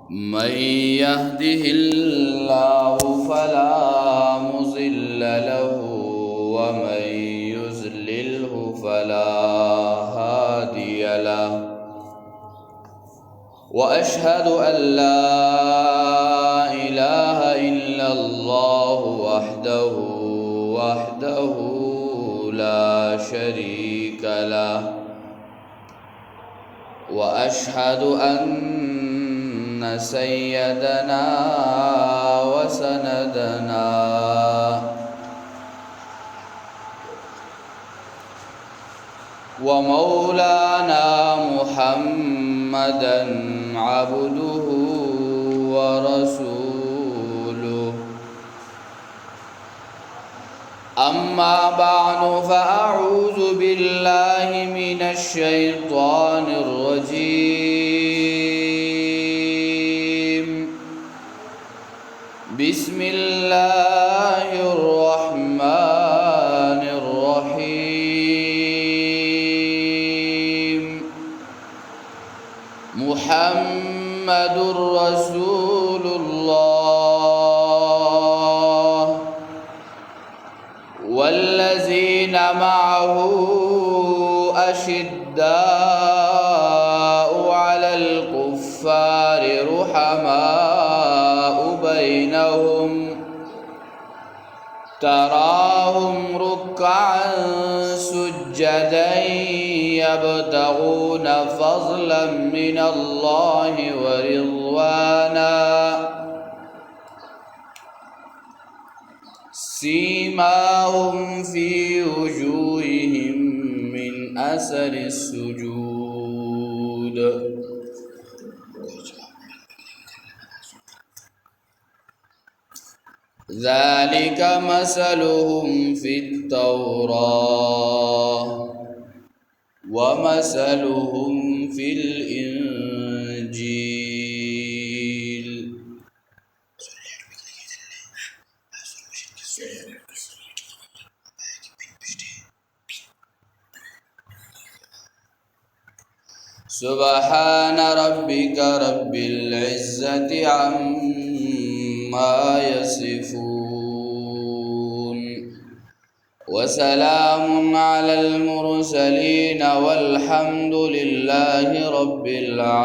من يهده الله فلا مضل له ومن يضلله فلا هادي له وأشهد أن لا إله إلا الله وحده لا شريك له وأشهد أن سيدنا وسندنا ومولانا محمدا عبده ورسوله. أما بعد فأعوذ بالله من الشيطان الرجيم. بسم الله الرحمن الرحيم. محمد رسول الله والذين معه أشداء على الكفار رحماء بينهم تراهم ركعا سجدا يبتغون فضلا من الله ورضوانا سيماهم في وجوههم من أثر السجود ذلك مثلهم في التوراة ومثلهم في الإنجيل. سبحان ربك رب العزة عما يصفون وسلام على المرسلين والحمد لله رب العالمين.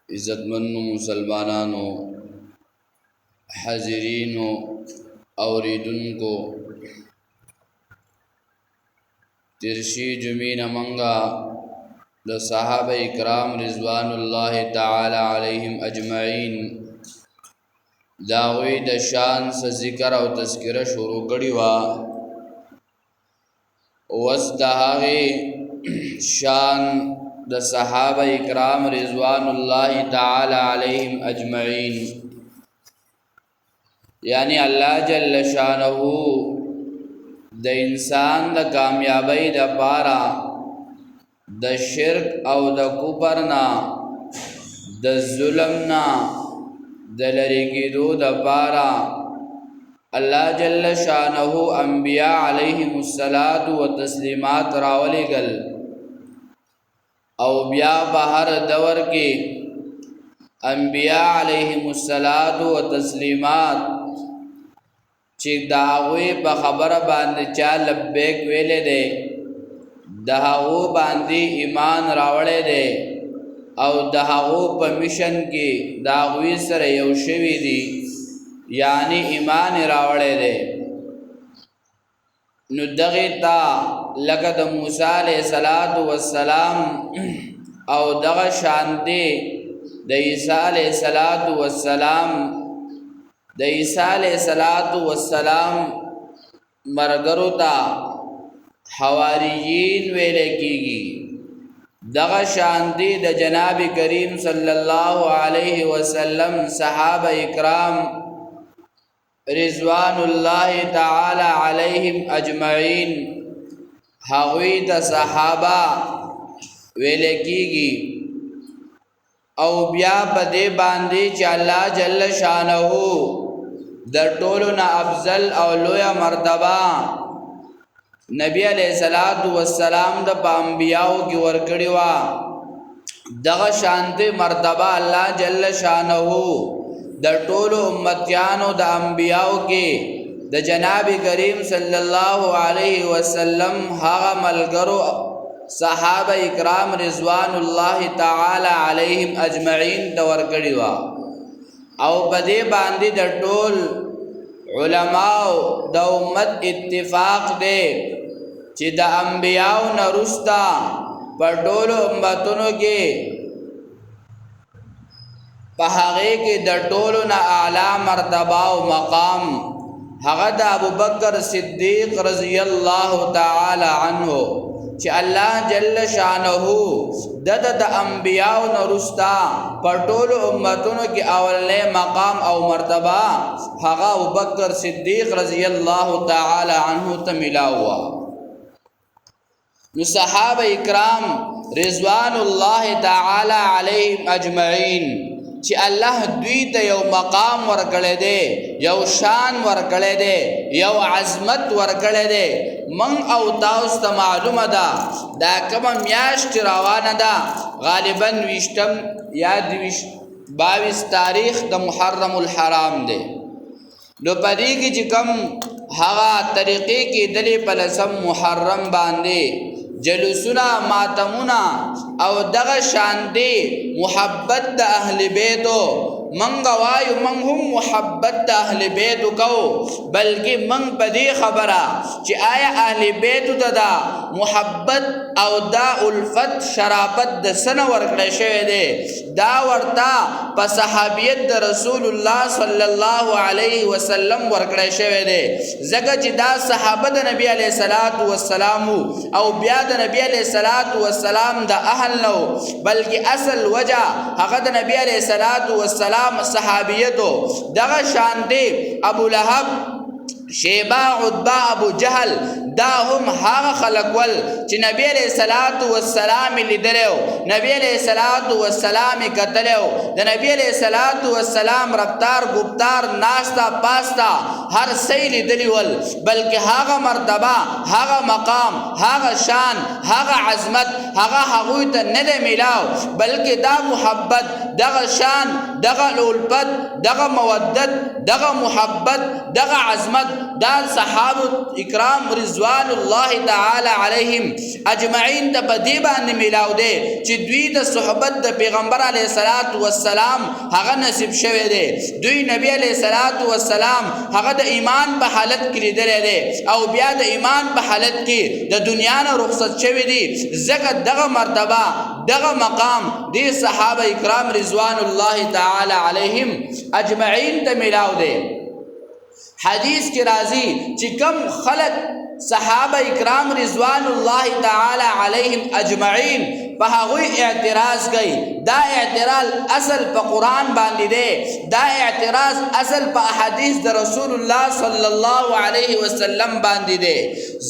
عزتمن مسلمانانو، حاضرینو اوریدونکو، ترشی جمعین منگا د صحابه اکرام رضوان الله تعالی علیہم اجمعین داوی د شان سے ذکر او تذکرہ شروع کړي وا وس داغه شان د صحابه اکرام رضوان الله تعالی علیہم اجمعین، یعنی اللہ جل شانہ د انسان د کامیابی د پارا د شرک او د کفر نا د ظلم نا د لری کېدو د پارا اللہ جل شانہ انبیاء علیہم الصلاۃ والتسلیمات راولېږل او بیا بهر دور کې انبیاء علیہم الصلاۃ والتسلیمات چې داغوی په خبره باندې چا لبیک ویلې ده دهغو باندې ایمان راوړې ده او دهغو په میشن کې داغوی سره یو شوی دي، یعنی ایمان راوړې ده. نو دغه تا لکه د موسی علیہ السلام او دغه شان دی د عیسی علیہ السلام د عیسی علیہ السلام مرګرو تا حواریین ویل کیږي. دغه شان دی د جناب کریم صلی الله علیه وسلم صحابه اکرام رضوان الله تعالی علیہم اجمعین هغوی د صحابه ویل کیږي. او بیا په دې باندې چې الله جل شانه در ټولو نه افضل او لویه مرتبه نبی علیہ الصلوۃ والسلام د انبیاءو کې ورکړی و دغه شانته مرتبه الله جل شانه د ټولو امتیانو د انبیاءو کې د جناب کریم صلی الله علیه وسلم هغه ملګرو صحابه کرام رضوان الله تعالی علیهم اجمعین د ورکړی و او په دې باندې د ټول علماء د امت اتفاق دی چې د انبیاءو نه رستا په ټولو امتونو کې په هغه کې د ټولو نه اعلی مرتبه او مقام هغه د ابوبکر صدیق رضی الله تعالی عنه چې الله جل شانه د انبیاءو نه رستا په ټولو امتونو کې اولنې مقام او مرتبه هغه ابوبکر صدیق رضی الله تعالی عنه ته ملاوه نو صحابه کرام رضوان الله تعالی علیهم اجمعین چې الله دوی ته یو مقام ورکړی دی یو شان ورکړی دی یو عظمت ورکړی دی من او تاسو ته معلومه ده دا کومه میاشت روانه ده غالبا 20 یا 22 تاریخ د محرم الحرام دی نو پدې کې چې کوم هغه طریقې کې دلې په لسم محرم باندې جلوسنا ماتمونا او دغه شان دی محبت د اهل بیتو منګ وایو من هم محبت د اهل بیتو کو بلکې من په دې خبره چې آیا اهل بیتو دا محبت او دا الفت شرافت د سن ورکړی شوی دی دا ورته په صحابیت د رسول الله صلی الله علیه وسلم ورکړی شوی دی ځکه چې دا صحابه د نبی علیه الصلاۃ والسلام او بیا د نبی علیه الصلاۃ والسلام د اهل نو بلکې اصل وجه هغه د نبی علیه الصلاۃ والسلام صحابیتو دغه شان دی ابو لهب شیبہ عتبہ ابو جہل دا هم هغه خلق ول چې نبی علیہ الصلوۃ والسلام لیدلو نبی علیہ الصلوۃ والسلام کتلو د نبی علیہ الصلوۃ والسلام رفتار گفتار ناشتا پاستا هر څه لیدلی ول بلکې هغه مرتبه هغه مقام هغه شان هغه عظمت هغه ته نه ملاو بلکې دا محبت دغه شان دغه الفت دغه مودت دغه محبت دغه عظمت دا صحابه اکرام رضوان الله تعالی علیهم اجمعین ته په دې باندې ملاو دي چې دوی د صحبت د پیغمبر علیه الصلاۃ والسلام هغه نصیب شوه دي دوی نبی علیه الصلاۃ والسلام هغه د ایمان په حالت کې لیدل دي او بیا د ایمان په حالت کې د دنیا نه رخصت شوه دي ځکه دغه مرتبه دغه مقام دي صحابه اکرام رضوان الله تعالی علیهم اجمعین ته ملاو دي حدیث کی راضی چې کم خلق صحابه اکرام رضوان الله تعالی علیهم اجمعین په هغه اعتراض کوي دا اعتراض اصل په قران باندې دی دا اعتراض اصل په احادیث د رسول الله صلی الله علیه وسلم باندې دی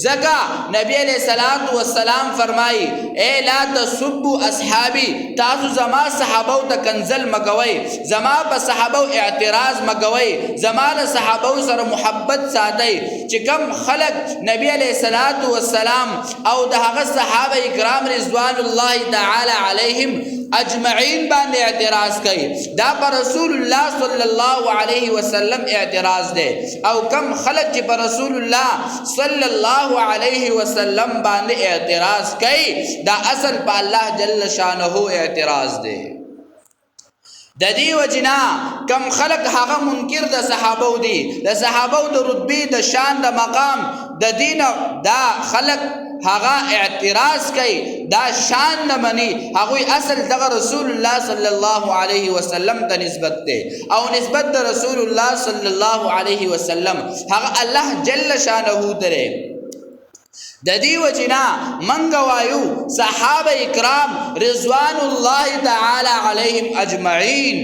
ځکه نبی علیہ الصلوۃ والسلام فرمایي اے لا تسبوا اصحابي تاسو زما صحابه ته کنزل مګوي زما په صحابه اعتراض مګوي زما له صحابه سره محبت ساتي چې کم خلق نبی علیہ الصلوۃ والسلام او د هغه صحابه کرام رضوان الله تعالی علیهم اجمعین باندې اعتراض کوي دا پر رسول الله صلی الله علیه وسلم اعتراض دی او کم خلق چې پر رسول الله صلی الله علیه وسلم باندې اعتراض کوي دا اصل په الله جل شانه اعتراض دی د دې وجنا کم خلق هغه منکر د صحابه دي د صحابه د رتبه د شان د مقام د دین دا خلق هغه اعتراض کوي دا شان نه مني هغه اصل دغه رسول الله صلی الله علیه وسلم ته نسبت ده او نسبت د رسول الله صلی الله علیه وسلم هغه الله جل شانه دره د دې وجنا منګ وایو صحابه کرام رضوان الله تعالی علیهم اجمعین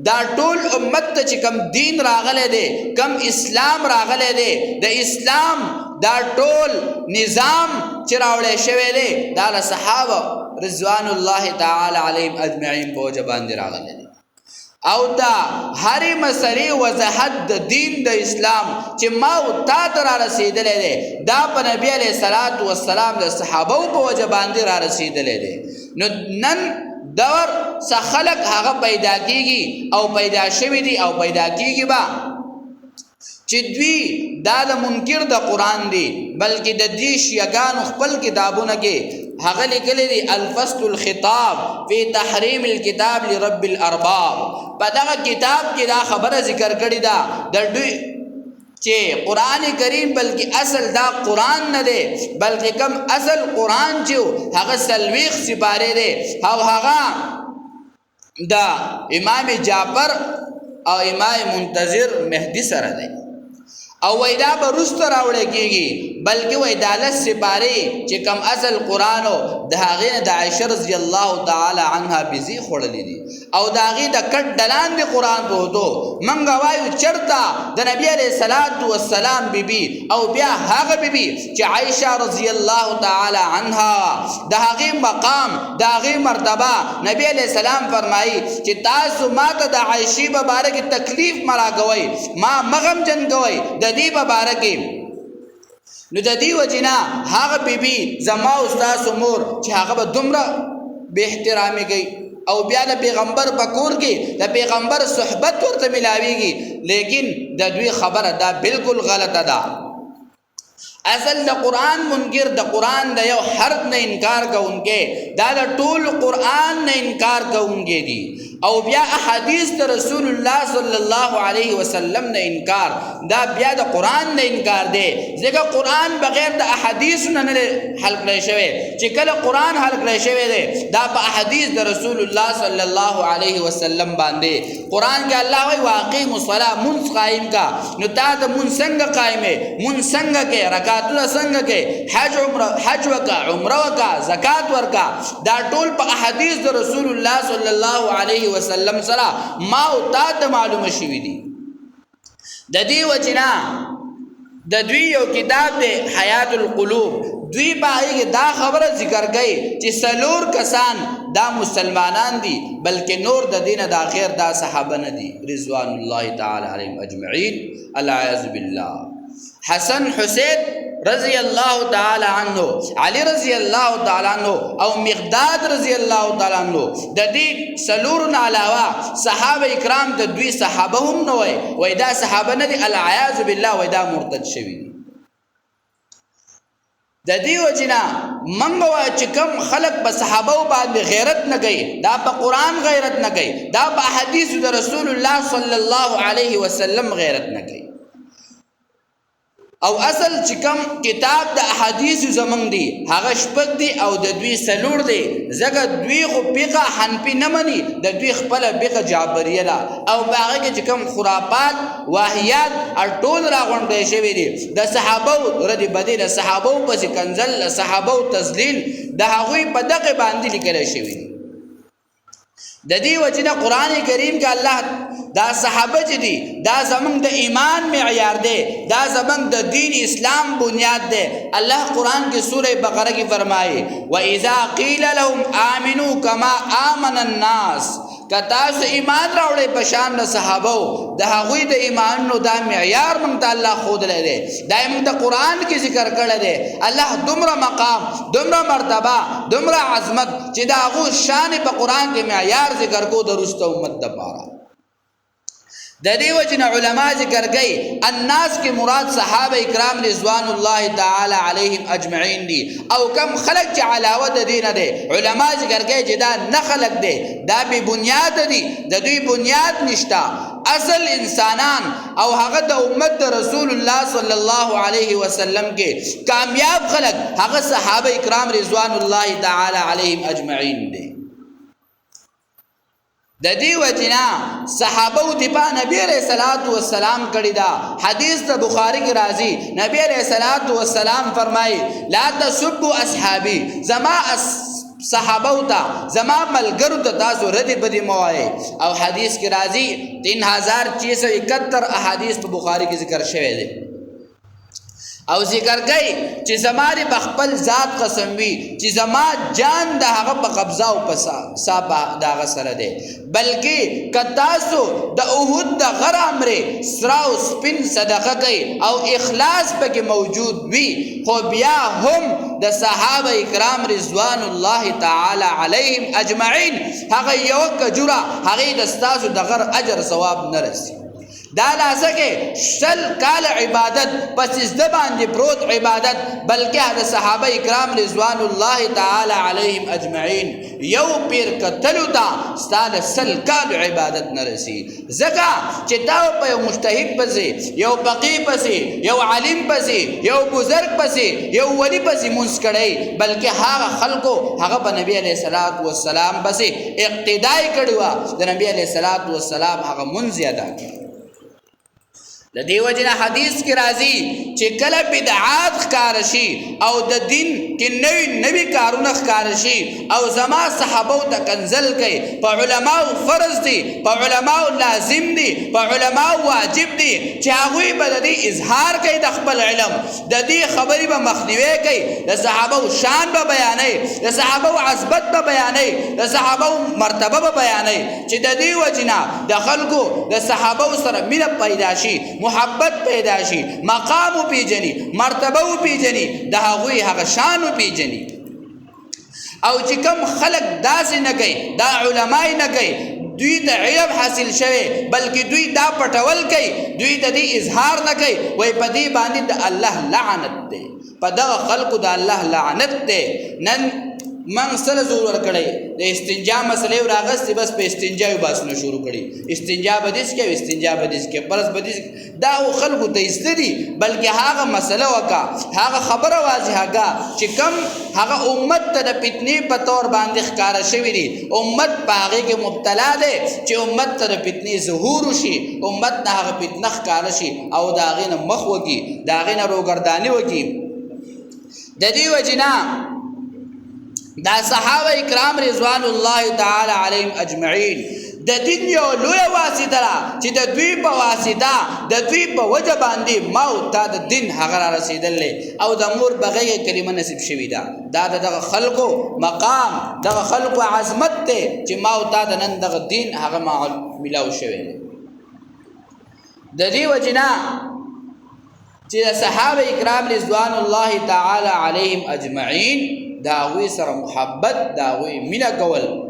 دا ټول امت ته چې کم دین راغله دي کم اسلام راغله دي د اسلام دا ټول نظام چې راوړل شوی دی دا صحابه رضوان الله تعالی علیهم اجمعین په وجه باندې راغله دي او دا هرې مسلې وضاحت د دین د اسلام چې ما او تا ته را رسېدلی دی دا په نبي علیه الصلاة والسلام د صحابو په وجه باندې را رسېدلی دی. نو نن دور څه خلق هغه پیدا کیږي او پیدا شوي دي او پیدا کیږي به چې دوی دا د منکر د قرآن دی بلکې د دې شیعګانو خپل کتابونه کې هغه لیکلی دی الفصل الخطاب فی تحریم الکتاب لرب الارباب. په دغه کتاب کې دا خبره ذکر کړې ده د دوی چې قرآن کریم بلکې اصل دا قرآن نه دی بلکې کم اصل قرآن چې هغه 40 سپارې دی او هغه دا امام جعفر او امام منتظر مهدی سره دی او وای دا به رسته راوړی کېږي بلکې وای دا 10 سپارې چې کم اصل قرآن او د هغې نه د عایشه رضی الله تعالی عنها بیزي خوړلی دي او د هغې د کټ ډلان د قرآن په هدو موږ وایو چېرته د نبي علیه الصلاة والسلام بیبي او بیا هغه بیبي چې عایشه رضی الله تعالی عنها د هغې مقام د هغې مرتبه نبي علیه السلام فرمایي چې تاسو ما ته د عایشې په باره کې تکلیف مه راکوئ ما مه غمجن کوئ د دې په باره کې. نو د دې وجې نه هغه بیبي زما او ستاسو مور چې هغه به دومره بې احترامي کوي او بیا د پیغمبر په کور کې د پیغمبر صحبت ورته ملاویږي لیکن د دوی خبره دا بالکل غلطه ده. اصل د قرآن منکر د قرآن د یو حرف نه انکار کوونکې دا د ټول قرآن نه انکار کوونکې دي او بیا احادیث د رسول الله صلی الله علیه وسلم نه انکار دا بیا د قرآن نه انکار دی ځکه قرآن بغیر د احادیثو نه حل کړی شوی چې کله قرآن حل کړی شوی دی دا په احادیث د رسول الله صلی الله علیه وسلم باندې قرآن کې الله وایي واقیموا الصلاة مونځ قایم کا نو تا د مونځ څنګه قایمې مونځ څنګه کې رکعتونه څنګه کې حج وکا عمره وکا زکات ورکا دا ټول په احادیث د رسول الله صلی الله علیه وسلم سره ما او تا ته معلومه شوي دي. د دې وجې نه د دوی یو کتاب دی حیات القلوب دوی په هغې کې دا خبره ذکر کوي چې 4 کسان دا مسلمانان دي بلکې نور د دینه دا غیر دا صحابه نه دي رضوان الله تعالی علیهم اجمعین العیاذ بالله. حسن حسین رضی اللہ تعالی عنہ علی رضی اللہ تعالی عنہ او مقداد رضی اللہ تعالی عنہ د دې 4 نه علاوه صحابه اکرام د دوی صحابه هم نه وای دا صحابه نه دي العیاذ بالله وای دا مرتد شوي دي. د دې وجې نه موږ وایو چې کوم خلک په صحابو باندې غیرت نه کوي دا په قرآن غیرت نه کوي دا په احادیثو د رسول الله صلی الله علیه وسلم غیرت نه کوي او اصل چې کوم کتاب د احادیث زمونږ دی هغه 6 دی او د دوی 4 دی ځکه دوی خو فقه حنفي نه مني د دوی خپله فقه جعبریه ده او په هغې کې چې کوم خرافات واهیات ټول راغونډی شوي دي د صحابو رد بدي د صحابو پسې کنځل د صحابو تضلیل د هغوی په دغې باندې لیکلی شوي دي. د دې وجې نه قرآن کریم کې الله دا صحابه چې دي دا زمونږ د ایمان معیار دی دا زمونږ د دین اسلام بنیاد دی. الله قرآن کې سوره بقره کې فرمایي وَإِذَا قِيلَ لَهُمْ آمِنُوا كَمَا آمَنَ النَّاسِ که تاسو ایمان راوړئ په شان د صحابو د هغوی د ایمانونو دا معیار موږ ته الله ښودلی دی دا یې موږ د قرآن کې ذکر کړی دی. الله دومره مقام دومره مرتبه دومره عظمت چې د هغو شان په قرآن کې معیار ذکر کو د وروسته امت دپاره. د دې وجې نه علما ذکر کوي الناس کې مراد صحابه اکرام رضوان الله تعالی علیهم اجمعین دي او کم خلق چې علاوه د دې نه دی علما ذکر کوي چې دا نه خلق دی دا بې بنیاد دي د دوی بنیاد نشته. اصل انسانان او هغه د امت د رسول الله صلی الله علیه وسلم کې کامیاب خلق هغه صحابه اکرام رضوان الله تعالی علیهم اجمعین دي. د دې وجې نه صحابو دفاع نبی علیه الصلاة والسلام کړې ده. حدیث د بخاري کې راځي نبی علیه الصلاة والسلام فرمایي لا تسبوا اصحابي زما صحابو ته زما ملګرو ته تاسو ردې بدې مه وایئ او حدیث کې راځي 3671 احادیث په بخاري کې ذکر شوی دی او ذکر کوي چې زما د خپل ذات قسم وي چې زما جان د هغه په قبضه او په صاحب د هغه سره دی بلکې که تاسو د احد د غر امرې سره او سپین صدقه کوي او اخلاص پکې موجود وي خو بیا هم د صحابه کرام رضوان الله تعالی علیهم اجمعین هغه یو کجوره هغې د ستاسو د غر اجر ثواب نه رسي دا لازه کې شل کال عبادت پس زده باندې پروت عبادت بلکې د صحابه کرام رضوان الله تعالی علیهم اجمعین یو پیر کتلو تا ستاله سل کال عبادت نه رسی ځکه چې تا په یو مجتهد پسې یو فقیه پسې یو عالم پسې یو بزرگ پسې یو ولی پسې مونځ کړی بلکې هغه خلکو هغه په نبی علیه الصلاۃ والسلام پسې اقتدا کړی و د نبی علیه الصلاۃ والسلام هغه مونځ ادا کړ د دې وجنه حدیث کې راځي چې کله بدعات ښکار شي او د دین کې نوي کارونه ښکار شي او زما صحابه ته کنزل کوي په علماو فرض دي په علماو لازم دي په علماو واجب دي چې هغوی به د دې اظهار کوي د خپل علم د دې خبرې به مخنیوی کوي د صحابه شان به بیانوي د صحابه عظمت به بیانوي د صحابه مرتبه به بیانوي چې د دې وجنه د خلکو د صحابه سره مینه پیدا شي محبت پیدا شي مقام پیجنی مرتبه پیجنی د هغوی هغه شان پیجنی او چې کوم خلق داسې نه کوي دا علماء نه کوي دوی ته علم حاصل شوی بلکې دوی دا پټول کوي دوی ته دې اظهار نه کوي وای په دې باندې د الله لعنت دی په دغه خلقو د الله لعنت دی نن من سره زور ورکړی د استنجا مسلې راغستې بس په استنجا یې باسونه شروع کړي استنجا به داسې کوي استنجا به داسې کوي فرض به داسې دا خلکو ته زده دي بلکې هغه مسله وکړه هغه خبره واضحه کړه چې کوم هغه امت ته د فتنې په طور باندې ښکاره شوي دي امت په هغې کې مبتلا دی چې امت ته د فتنې ظهور وشي امت نه هغه فتنه ښکاره شي او د هغې نه مخ وکړي د هغې نه روګرداني وکړي د دې وجې نه دا صحابه کرام رضوان الله تعالی علیهم اجمعین د دین یو لویه واسطه ده چې د دوی په واسطه د دوی په وجه باندې ما او تا د دین هغه را رسېدلی او د مور بغیر کلمه نصیب شوې ده دا دغه خلکو مقام دغه خلکو عظمت دی چې ما او تا د نن دغه دین هغه ملاو شوی دی د دې وجې نه چې د صحابه کرام رضوان الله تعالی علیهم اجمعین دا هغوی سره محبت دا هغوی مینه کول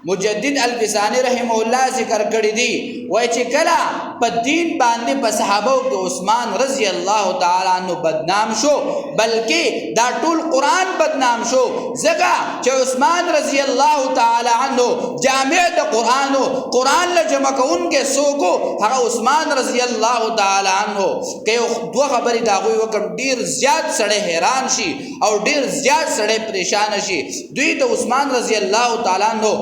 مجدد الفسانی رحمه الله ذکر کړی دی وای چې کله په دین باندې په صحابو کې عثمان رضی الله تعالی عنہ بدنام شو بلکې دا ټول قرآن بدنام شو ځکه چې عثمان رضی الله تعالی عنہ جامع د قرآن له جمع کوونکې څوک هغه عثمان رضی الله تعالی عنہ که دوه خبرې د هغوی وکړم ډېر زیات سړی حیران شي او ډېر زیات سړی پریشان شي دوی د عثمان رضی الله تعالی عنہ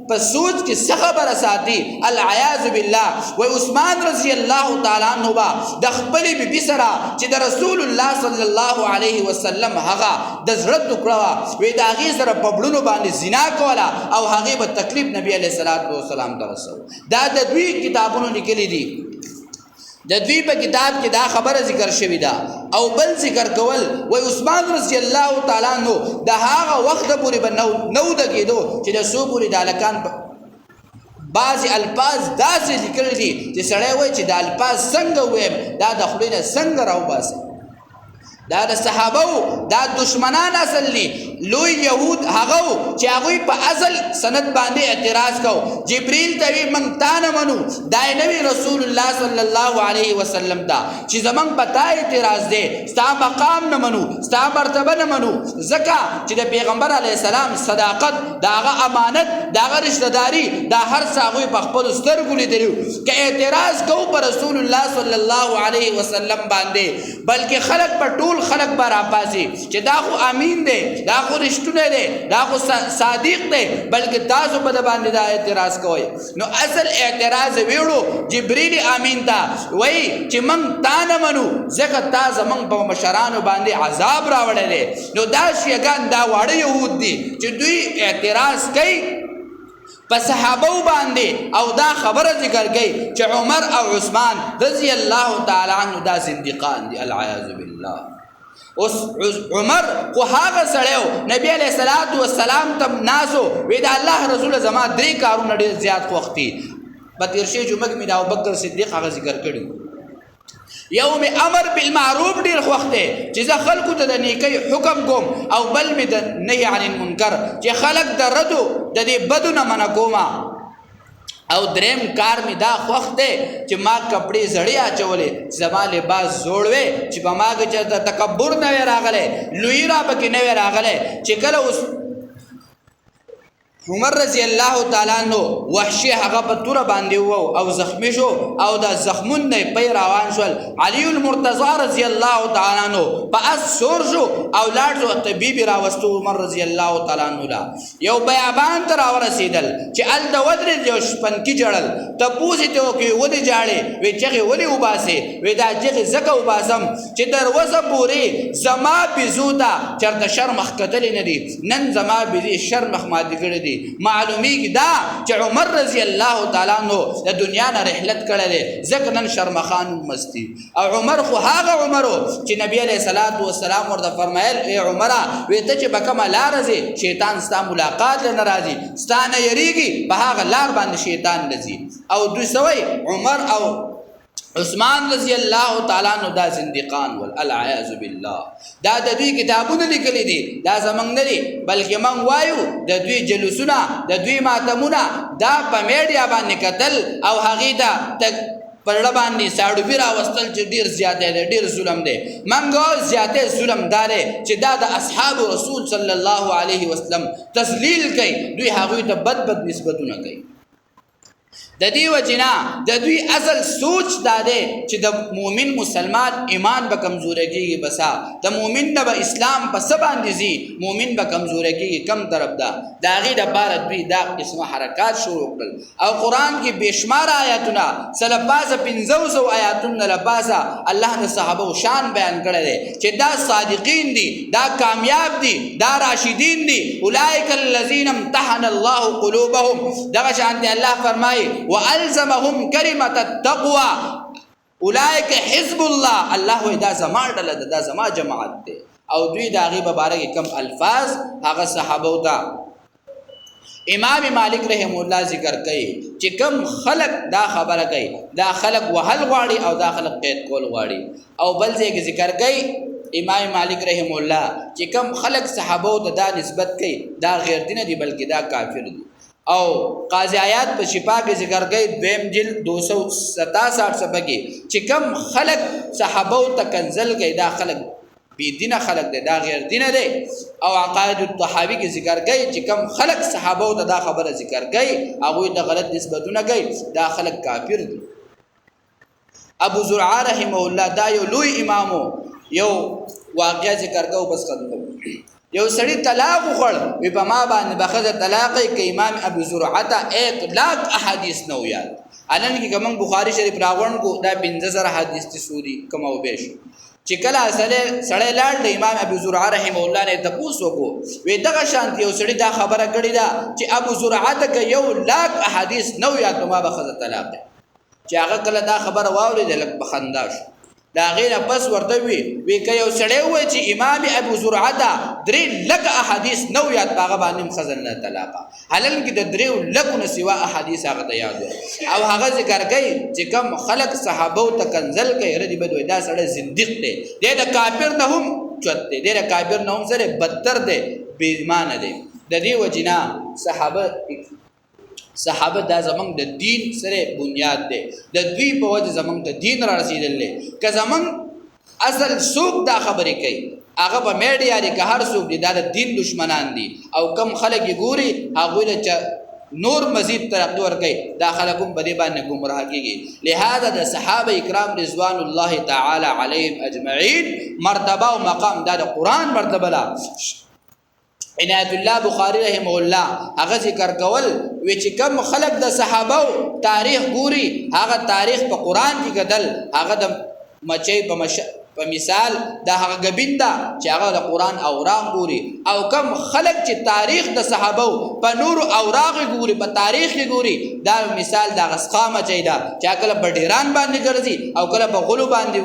په سوچ کې څه خبره ساتي العیاذ بالله و عثمان رضی الله تعالی عنہ با د خپلې بیبي سره چې د رسول الله صلی الله علیه وسلم هغه د زړه ټوکړه وي د هغې سره په بړونو باندې زنا کوله او هغې به تکلیف نبی علیه الصلاۃ والسلام ته رسو دا د دوی کتابونو لیکلي دي د دوی په کتاب کې دا خبره ذکر شوې ده او بل ذکر کول وای عثمان رضی الله تعالی عنہ د هغه وخت پورې به نو دګېدو چې د څو پورې د هلکان بعضې الفاظ داسې لیکلي دي چې سړی وایي چې د الفاظ څنګه ووایم دا د خولې نه څنګه راوباسي دا د صحابو دا دشمنان اصل دي لوی یهود هغه چې هغوی په اصل سند باندې اعتراض کو جبریل ته وی موږ تا نه منو دا نبی رسول الله صلی الله علیه وسلم ته چې زموږ په تا اعتراض دی ستا مقام نه منو ستا مرتبه نه منو ځکه چې د پیغمبر علیه السلام صداقت د هغه امانت د هغه رشتهداري دا هر څه هغوی په خپلو سترګو لیدلي که اعتراض کوو په رسول الله صلی الله علیه وسلم باندې بلکې خلک په ټول خلق به راپاسي چې دا خو امین دی دا خو رښتونه دی دا خو صادق دی بلکې تاسو په د باندې دا اعتراض کوئ نو اصل اعتراض ویړو جبریل امین ته وایي چې موږ تا نه منو ځکه تا زموږ په مشرانو باندې عذاب راوړی دی نو دا شیګان دا واړه یهود دي چې دوی اعتراض کوي په صحابه باندې او دا خبره ذکر کوي چې عمر او عثمان رضی الله تعالی عنہ دا زندقان دي العیاذ بالله. اوس عمر خو هغه سړیو نبی علیہ الصلوۃ والسلام تم ناسو وی دا الله رسول زما درې کارونه ډېر زیات خوختي په تیر شي جمعه کې دا ابوبکر صدیق هغه ذکر کړو یوم امر بالمعروف ډېر خوخته چې زه خلکو ته د نیکی حکم کوم او بل می د نهی عن المنکر چې خلک د ردو د دې بدو نه منع کوم او دریم کار می دا خوخته چې ما کپڑے زړی اچولې زما لباس جوړوي چې په ما کې چې تکبر نه راغله لوی را پکې نه راغله چې کله اوس عمر رضی الله تعالی عنہ وحشی هغه په تور باندې وو او زخمی شو او دا زخمون نه پي روان شول علی المرتضی رضی الله تعالی عنہ په اسور شو او لاړ شو طبيب راوستو عمر رضی الله تعالی عنہ لا یو بیابان تر ورسیدل چې ال د ودر جو شپن کی جړل ته پوسی ته کې ودی جاړي وی چې ولي وباسي وی دا چې زکه وباسم چې دروازه پوری زما بزودا چرته شرمخ کتل نه دي نن زما بزي شرمخ ما دي کړی معلومی دا چې عمر رضی الله تعالی عنہ د دنیا نه رحلت کړل ځکه نن شرمخان مستی او عمر خو هغه عمر چې نبی علیہ الصلوۃ والسلام ورته فرمایل ای عمره وته چې بکما لار زی شیطان ستا ملاقات ل ناراضي ستانه یریږي په هغه لار باندې شیطان لذي او دوی سوی عمر او عثمان رضی الله تعالی عنہ دا زندقان والعیاذ بالله دا د دوی کتابونه لیکلي دي دا زمنګ نه دي بلکې من وایو د دوی جلوسونه د دوی ماتمونه دا په میډیا باندې قتل او هغه دا پرړه باندې ساړو بیره واستل چې ډیر زیاته دي ډیر ظلم دي منګو زیاته ظلم دار چې دا د اصحاب رسول صلی الله علیه وسلم تذلیل کوي دوی هغه ته بد نسبتونه کوي د دې وجنا د دوی اصل سوچ دا ده چې د مؤمن مسلمان ایمان به کمزوري کیږي بسا د مؤمن د اسلام په سبا اندزي مؤمن به کمزوري کیږي کم طرف دا داغي د بار دوی دا قسمه حرکات شروع کړل او قران کې بشمار آیاتونه سلفاز 500 آیاتونه لباسا الله د صحابه شان بیان کړل چې دا صادقین دي دا کامیاب دي دا راشدین دي اولئک الذین امتحن الله قلوبهم دا شان دي الله فرمایي والزمهم كلمه التقوى اولئك حزب الله الله دا زما ډله دا زما جماعت ده او دوی دا غي مبارک کم الفاظ هغه صحابه دا امام مالک رحم الله ذکر کوي چې کم خلق دا خبره کوي دا خلق وهل غواړي او دا خلق قید کول غواړي او بل ځای ذکر کوي امام مالک رحم الله چې کم خلق صحابه دا نسبت کوي دا غیر دین دي بلکې دا کافر دي او قاضی آیات په شفا کې ذکر کوي دویم جلد 267 صفحه کې چې کم خلق صحابه تکنزل کوي دا خلق بی دینه خلق دی دا غیر دینه دی او عقاید الطحاوی کې ذکر کوي چې کم خلق صحابه ته دا خبره ذکر کوي هغه د غلط نسبتونه کوي دا خلق کافر دي. ابو زرعه رحمه الله دا یو لوی امامو یو واقعا ذکر کوي بس ختم یو سړی طلاق وخړ وی په ما باندې بخزه طلاق کې امام ابو زرعه 1 لاکھ احادیث نو یاد الان کې کوم بخاری شریف راغون کو دا 15000 حدیث تی سودی کمو بیش چې کله اصله سړی لاړ د امام ابو زرعه رحم الله نه تاسو کو وی دغه شانتی یو سړی دا خبره کړی دا چې ابو زرعه ته 1 لاکھ احادیث نو یاد ما بخزه طلاق چې هغه کله دا خبره واوري د لک بخنداش دا غیر پس ورته وی که یو سړی وای چې امام ابو زرعه دا 3 لک احادیث نو یاد باغ باندې خزنه طلاق حلال کې د 3 لک نه سوا احادیث هغه ته یاد او هغه ذکر کوي چې کم خلق صحابه ته کنزل کوي ردی بدوي دا سړی زنديق دی د کافر نه هم چوت دی د کافر نه هم سره بدتر دی بے ایمان دی د دې وجنا صحابه دا زمنګ د دین سره بنیاد دی د دوی په وجه زمنګ ته دین را رسیدل که زمنګ اصل سوق دا خبرې کوي هغه په میډیا لري که هر څوک دا د دین دشمنان دي او کم خلک ګوري هغه له نور مزید ترقی ور کوي دا خلکم په دې باندې گمراه کیږي لہذا د صحابه کرام رضوان الله تعالی علیهم اجمعین مرتبه او مقام دا د قران مرتبه لا عنایت الله بخاری رحم الله هغه ذکر کول وی چې کم خلق د صحابه تاریخ ګوري هغه تاریخ په قران کې کدل هغه د مچي په په مثال د هغه غبیندا چې هغه د قران اوراق ګوري او کم خلق چې تاریخ د صحابه په نور اوراق ګوري په تاریخ کې ګوري دا مثال د غسقامه چیدا چې کله په ډیران باندې ګرځي او کله په غلو باندې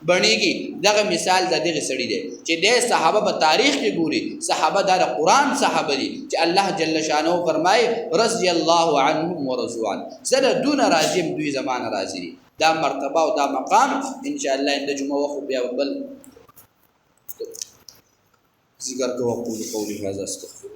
بڼيږي دغه مثال د دغه سړي دی چې د صحابه په تاریخ کې ګوري صحابه د قران صحابه دي چې الله جل شانه فرمای رضی الله عنهم ورضوان زره دون راضیم دوی زمانه راضي دي دا مرتبه او دا مقام ان شاء الله د جمعه وخت بیا بل ذکر کوو قولي هذا استغفر